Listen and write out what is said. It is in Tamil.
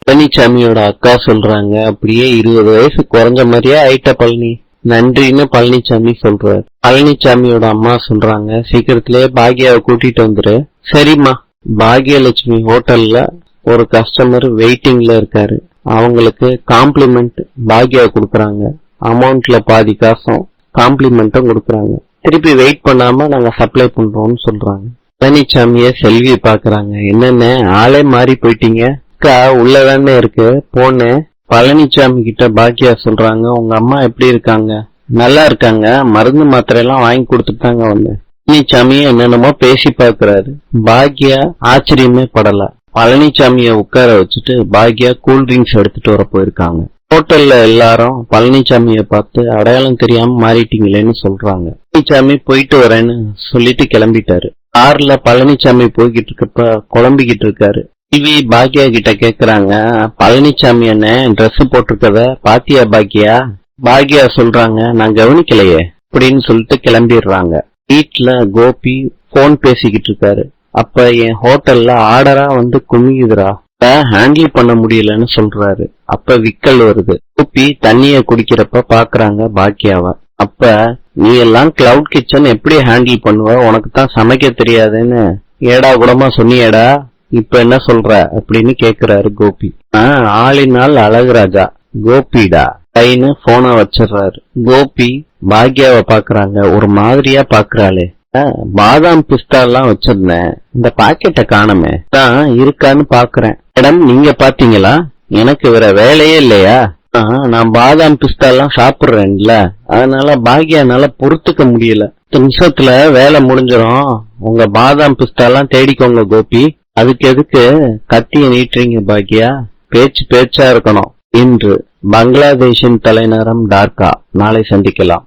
பழனிசாமியோட அக்கா சொல்றாங்க, அப்படியே 20 வயசு குறைஞ்ச மாதிரியே ஆயிட்ட பழனி, நன்றின்னு பழனிசாமி சொல்றாரு. பழனிசாமியோட அம்மா சொல்றாங்க, சீக்கிரத்திலேயே பாக்யாவை கூட்டிட்டு வந்துரு. சரிம்மா. பாக்யலட்சுமி ஹோட்டல்ல ஒரு கஸ்டமர் வெயிட்டிங்ல இருக்காரு. அவங்களுக்கு காம்ப்ளிமெண்ட் பாக்யா கொடுக்கறாங்க. அமௌண்ட்ல பாதி காசும் காம்ப்ளிமெண்ட்டும் கொடுக்கறாங்க. திருப்பி வெயிட் பண்ணாம நாங்க சப்ளை பண்றோம்னு சொல்றாங்க. பழனிசாமிய செல்வி பாக்குறாங்க. என்னென்ன ஆளே மாறி போயிட்டீங்க, அக்கா உள்ளதானே இருக்கு போனேன். பழனிசாமி கிட்ட பாக்யா சொல்றாங்க, உங்க அம்மா எப்படி இருக்காங்க? நல்லா இருக்காங்க, மருந்து மாத்திரை எல்லாம் வாங்கி கொடுத்துட்டு தாங்க வந்தேன். பழனிசாமிய என்னென்னமோ பேசி பாக்குறாரு. பாக்யா ஆச்சரியமே படல. பழனிசாமிய உட்கார வச்சுட்டு பாக்யா கூல்ட்ரிங்க்ஸ் எடுத்துட்டு வர போயிருக்காங்க. ஹோட்டல்ல எல்லாரும் பழனிசாமிய பார்த்து அடையாளம் தெரியாம மாறிட்டீங்களேன்னு சொல்றாங்க. பழனிசாமி போயிட்டு வரேன்னு சொல்லிட்டு கிளம்பிட்டாரு. கார்ல பழனிசாமி போய்கிட்டு இருக்கப்ப குழம்பிக்கிட்டு இருக்காரு. டிவி பாக்யா கிட்ட கேக்குறாங்க, பழனிசாமி அண்ணன் ட்ரெஸ் போட்டிருக்கத பாத்தியா பாக்யா? பாக்யா சொல்றாங்க, நான் கவனிக்கலையே அப்படின்னு சொல்லிட்டு கிளம்பிடுறாங்க. வீட்டுல கோபி போன் பேசிக்கிட்டு இருக்காரு. அப்ப என் ஹோட்டல்ல ஆர்டரா வந்து குமியுதுரா, ஹேண்டில் பண்ண முடியலன்னு சொல்றாரு. அப்ப விக்கல் வருது. கோபி தண்ணிய குடிக்கிறப்ப பாக்குறாங்க பாக்யாவ. அப்ப நீ எல்லாம் கிளவுட் கிச்சன் எப்படி ஹேண்டில் பண்ணுவ, உனக்கு தான் சமைக்க தெரியாதுன்னு ஏடா கூடமா சொன்னியேடா, இப்ப என்ன சொல்ற அப்படின்னு கேக்குறாரு கோபி. ஆளினால் அழகுராஜா கோபிடா கைன்னு போனை வச்சிடறாரு. கோபி பாக்யாவை பாக்குறாங்க. ஒரு மாதிரியா பாக்குறாளே, பாதாம் பிஸ்தா எல்லாம் வச்சிருந்தேன், இந்த பாக்கெட்டை காணமே, தான் இருக்கான்னு பாக்குறேன். மேடம் நீங்க பாத்தீங்களா? எனக்கு வேற வேலையே இல்லையா? நான் பாதாம் பிஸ்தா எல்லாம் சாப்பிடுறேன்ல, அதனால பாக்யானால பொறுத்துக்க முடியல. 10 நிமிஷத்துல வேலை முடிஞ்சிடும். உங்க பாதாம் பிஸ்தா எல்லாம் தேடிக்கோங்க கோபி. அதுக்கு எதுக்கு கத்திய நீட்டுறீங்க பாக்யா? பேச்சா இருக்கணும் என்று. பங்களாதேஷின் தலைநகரம் டாக்கா. நாளை சந்திக்கலாம்.